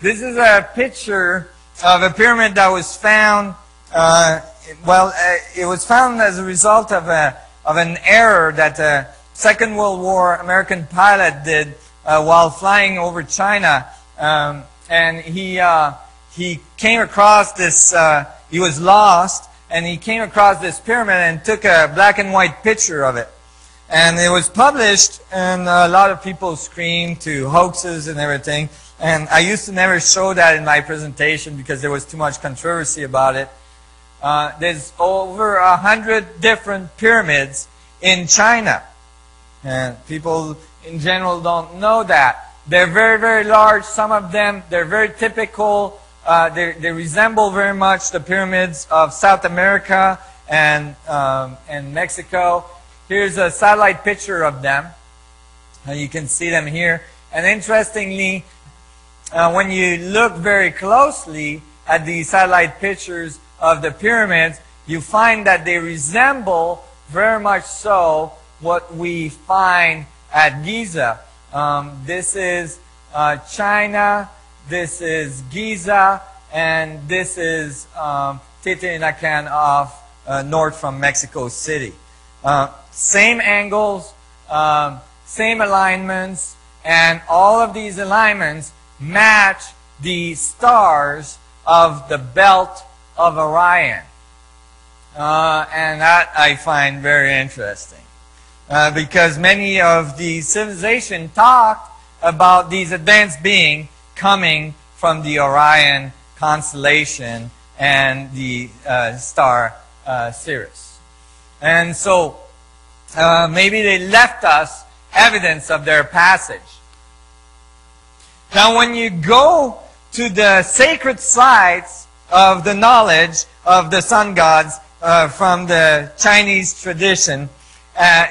This is a picture of a pyramid that was found. It was found as a result of an error that a Second World War American pilot did while flying over China, and he came across this. He was lost, and he came across this pyramid and took a black and white picture of it. And it was published, and a lot of people screamed to hoaxes and everything. And I used to never show that in my presentation because there was too much controversy about it. There's over 100 different pyramids in China. And people in general don't know that. They're very, very large. Some of them, they're very typical. They resemble very much the pyramids of South America and Mexico. Here's a satellite picture of them. You can see them here. And interestingly, when you look very closely at the satellite pictures of the pyramids, you find that they resemble very much so what we find at Giza. This is China, this is Giza, and this is Teotihuacan off north from Mexico City. Same angles, same alignments, and all of these alignments match the stars of the belt of Orion. And that I find very interesting. Because many of the civilization talked about these advanced beings coming from the Orion constellation and the star Sirius. And so maybe they left us evidence of their passage. Now when you go to the sacred sites of the knowledge of the sun gods from the Chinese tradition,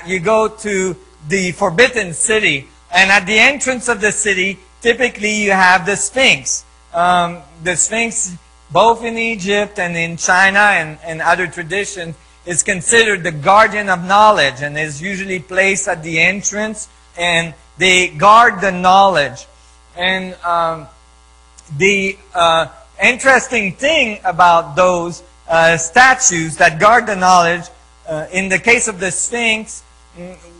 you go to the Forbidden City, and at the entrance of the city, typically you have the Sphinx. The Sphinx, both in Egypt and in China and other traditions, is considered the guardian of knowledge and is usually placed at the entrance, and they guard the knowledge. And the interesting thing about those statues that guard the knowledge, in the case of the Sphinx,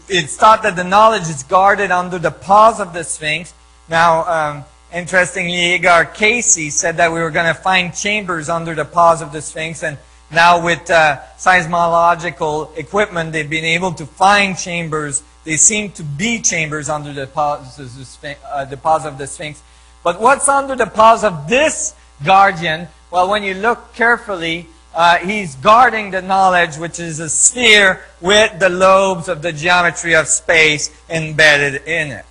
it's thought that the knowledge is guarded under the paws of the Sphinx. Now, interestingly, Edgar Casey said that we were going to find chambers under the paws of the Sphinx, and now with seismological equipment, they've been able to find chambers. They seem to be chambers under the paws of the Sphinx. But what's under the paws of this guardian? Well, when you look carefully, he's guarding the knowledge, which is a sphere with the lobes of the geometry of space embedded in it.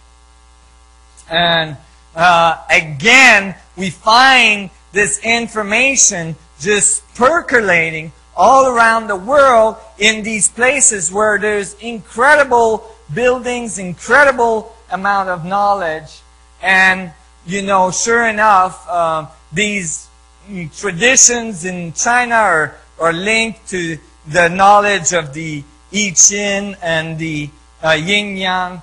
And again, we find this information just percolating all around the world in these places where there's incredible buildings, incredible amount of knowledge. And, you know, sure enough, these traditions in China are linked to the knowledge of the I Ching and the Yin Yang.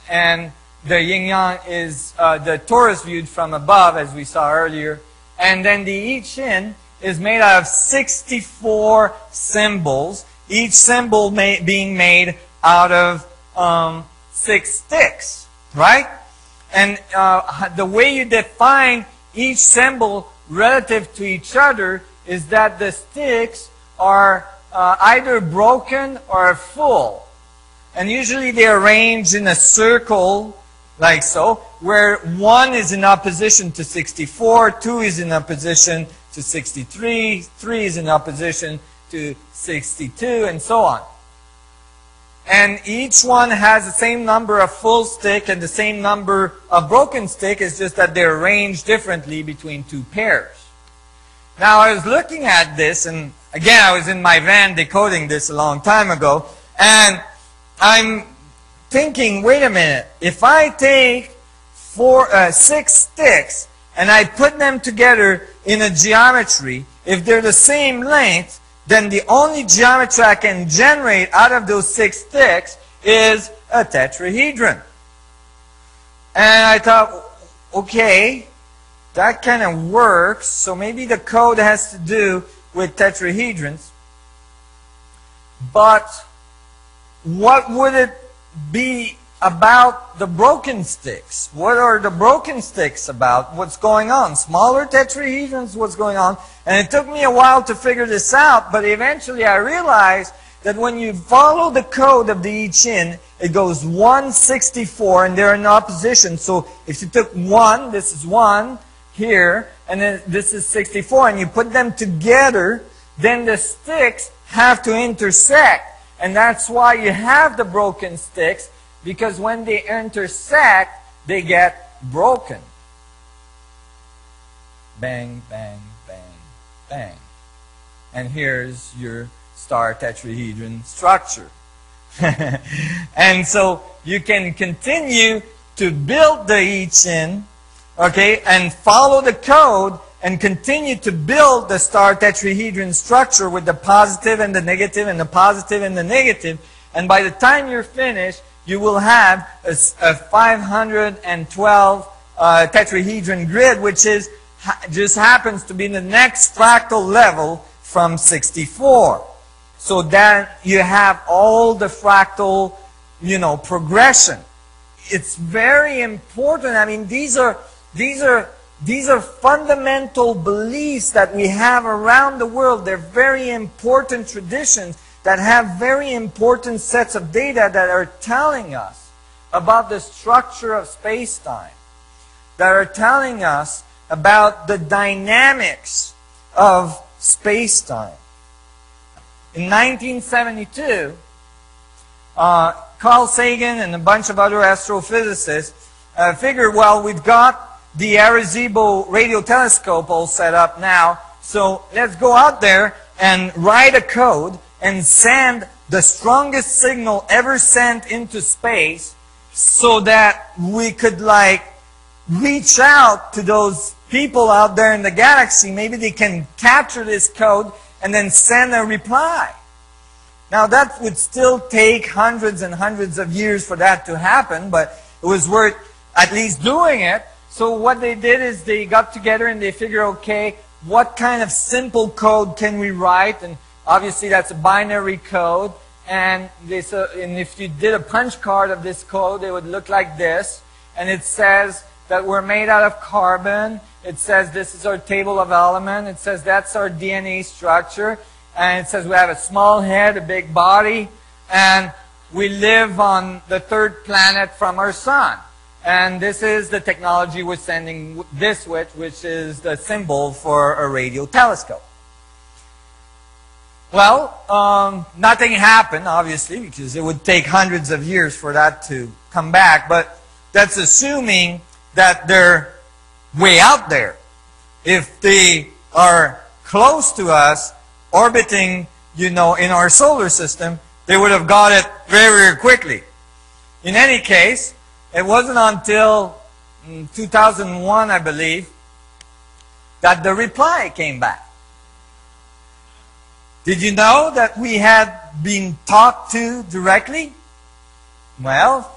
And the Yin Yang is the torus viewed from above, as we saw earlier. And then the I Ching is made out of 64 symbols, each symbol being made out of 6 sticks, right? And the way you define each symbol relative to each other is that the sticks are either broken or full. And usually they are arranged in a circle, like so, where 1 is in opposition to 64, 2 is in opposition to 63, 3 is in opposition to 62, and so on. And each one has the same number of full stick and the same number of broken stick. It's just that they're arranged differently between 2 pairs. Now, I was looking at this, and again, I was in my van decoding this a long time ago, and I'm thinking, wait a minute, if I take 6 sticks and I put them together in a geometry, if they're the same length, then the only geometry I can generate out of those 6 sticks is a tetrahedron. And I thought, okay, that kind of works, so maybe the code has to do with tetrahedrons. But what would it be about the broken sticks? What are the broken sticks about? What's going on? Smaller tetrahedrons, what's going on? And it took me a while to figure this out, but eventually I realized that when you follow the code of the I Ching, it goes 164, and they're in opposition. So if you took 1, this is 1 here, and then this is 64, and you put them together, then the sticks have to intersect. And that's why you have the broken sticks, because when they intersect, they get broken. Bang, bang, bang, bang. And here's your star tetrahedron structure. And so you can continue to build the I Ching, okay, and follow the code and continue to build the star tetrahedron structure with the positive and the negative and the positive and the negative. And by the time you're finished, you will have a 512 tetrahedron grid, which is just happens to be the next fractal level from 64. So that you have all the fractal, progression. It's very important. I mean, these are fundamental beliefs that we have around the world. They're very important traditions that have very important sets of data that are telling us about the structure of space-time, that are telling us about the dynamics of space-time. In 1972, Carl Sagan and a bunch of other astrophysicists figured, well, we've got the Arecibo radio telescope all set up now, so let's go out there and write a code and send the strongest signal ever sent into space so that we could, reach out to those people out there in the galaxy. Maybe they can capture this code and then send a reply. Now that would still take hundreds and hundreds of years for that to happen, but it was worth at least doing it. So what they did is they got together and they figured, okay, what kind of simple code can we write? And obviously that's a binary code. And if you did a punch card of this code, it would look like this. And it says that we're made out of carbon. It says this is our table of elements. It says that's our DNA structure. And it says we have a small head, a big body, and we live on the third planet from our sun. And this is the technology we're sending this with, which is the symbol for a radio telescope. Well, nothing happened, obviously, because it would take hundreds of years for that to come back. But that's assuming that they're way out there. If they are close to us, orbiting, in our solar system, they would have got it very, very quickly. In any case, it wasn't until 2001, I believe, that the reply came back. Did you know that we had been talked to directly? Well,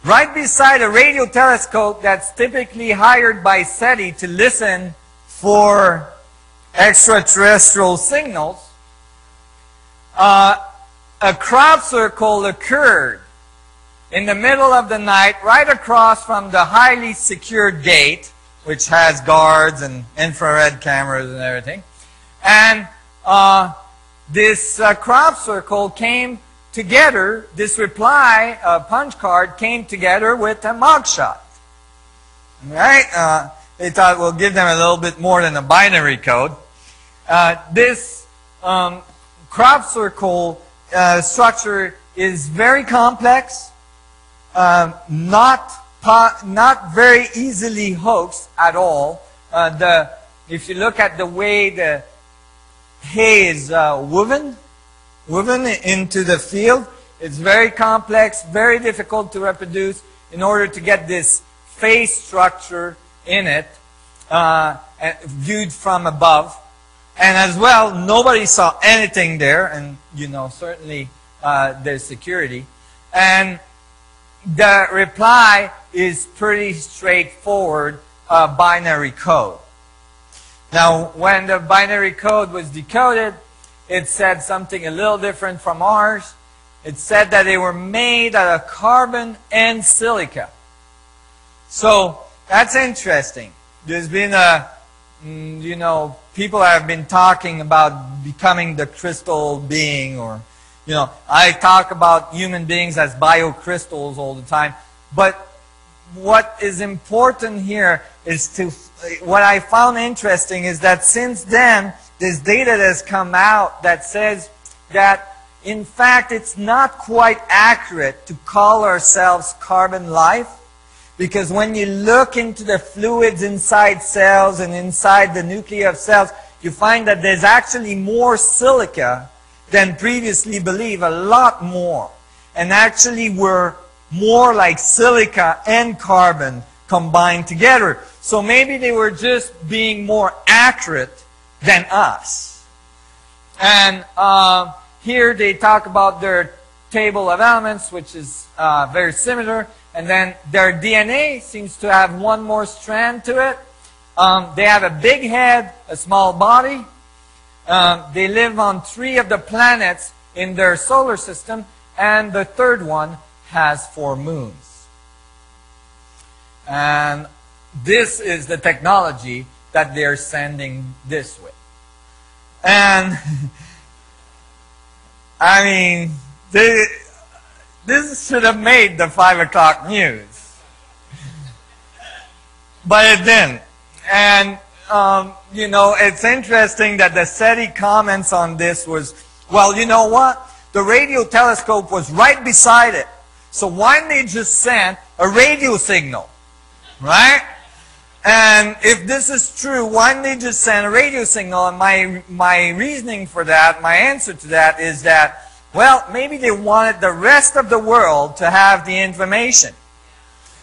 right beside a radio telescope that's typically hired by SETI to listen for extraterrestrial signals, a crowd circle occurred in the middle of the night right across from the highly secured gate, which has guards and infrared cameras and everything. And this crowd circle came together, this reply punch card came together with a mugshot. Right? They thought we'll give them a little bit more than a binary code. This crop circle structure is very complex, not very easily hoaxed at all. If you look at the way the hay is woven into the field, it's very complex, very difficult to reproduce in order to get this phase structure in it, viewed from above. And as well, nobody saw anything there, and certainly there's security. And the reply is pretty straightforward binary code. Now, when the binary code was decoded, it said something a little different from ours. It said that they were made out of carbon and silica. So, that's interesting. There's been people have been talking about becoming the crystal being, or, I talk about human beings as biocrystals all the time. But what is important here is what I found interesting is that since then, this data that has come out that says that, in fact, it's not quite accurate to call ourselves carbon life, because when you look into the fluids inside cells and inside the nuclei of cells, you find that there's actually more silica than previously believed, a lot more. And actually we're more like silica and carbon combined together. So maybe they were just being more accurate than us. And here they talk about their table of elements, which is very similar. And then their DNA seems to have one more strand to it. They have a big head, a small body. They live on 3 of the planets in their solar system, and the third one has 4 moons. And this is the technology that they're sending this with. And I mean, this should have made the 5 o'clock news. But it didn't. And, it's interesting that the SETI comments on this was, well, you know what? The radio telescope was right beside it. So why didn't they just send a radio signal? Right? And if this is true, why didn't they just send a radio signal? And my reasoning for that, my answer to that is that, well, maybe they wanted the rest of the world to have the information.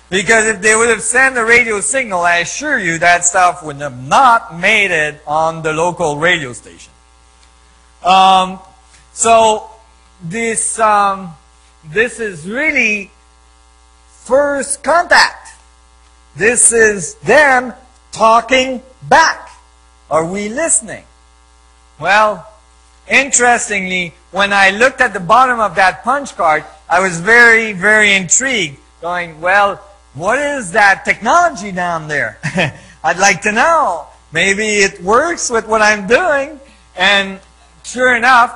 Because if they would have sent a radio signal, I assure you that stuff would have not made it on the local radio station. So this is really first contact. This is them talking back. Are we listening? Well, interestingly, when I looked at the bottom of that punch card, I was very, very intrigued, going, well, what is that technology down there? I'd like to know. Maybe it works with what I'm doing. And sure enough,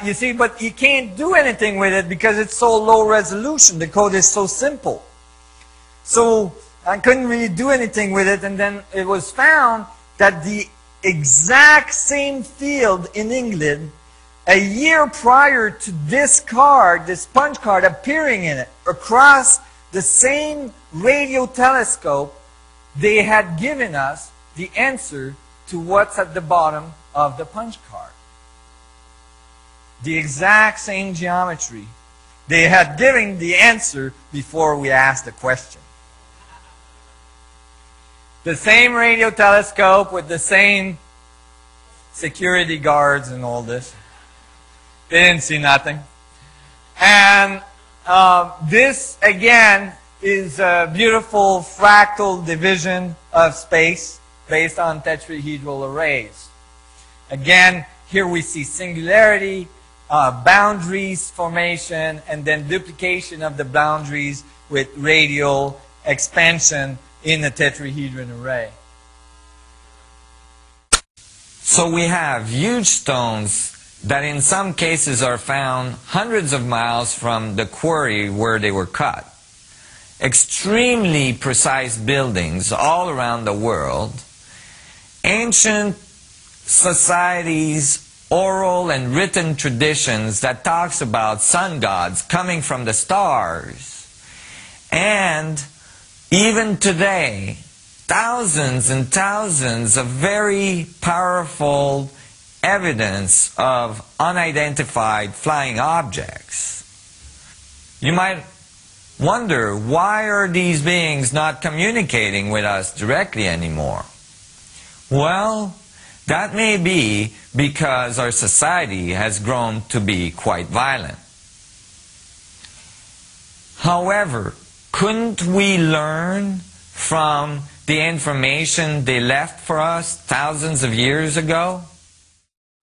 you see, but you can't do anything with it because it's so low resolution. The code is so simple. So I couldn't really do anything with it. And then it was found that the exact same field in England, a year prior to this card, this punch card appearing in it, across the same radio telescope, they had given us the answer to what's at the bottom of the punch card. The exact same geometry. They had given the answer before we asked the question. The same radio telescope with the same security guards and all this. They didn't see nothing. And this, again, is a beautiful fractal division of space based on tetrahedral arrays. Again, here we see singularity, boundaries formation, and then duplication of the boundaries with radial expansion in a tetrahedron array. So we have huge stones that in some cases are found hundreds of miles from the quarry where they were cut. Extremely precise buildings all around the world. Ancient societies, oral and written traditions that talks about sun gods coming from the stars. And even today, thousands and thousands of very powerful evidence of unidentified flying objects. You might wonder, why are these beings not communicating with us directly anymore? Well, that may be because our society has grown to be quite violent. However, couldn't we learn from the information they left for us thousands of years ago?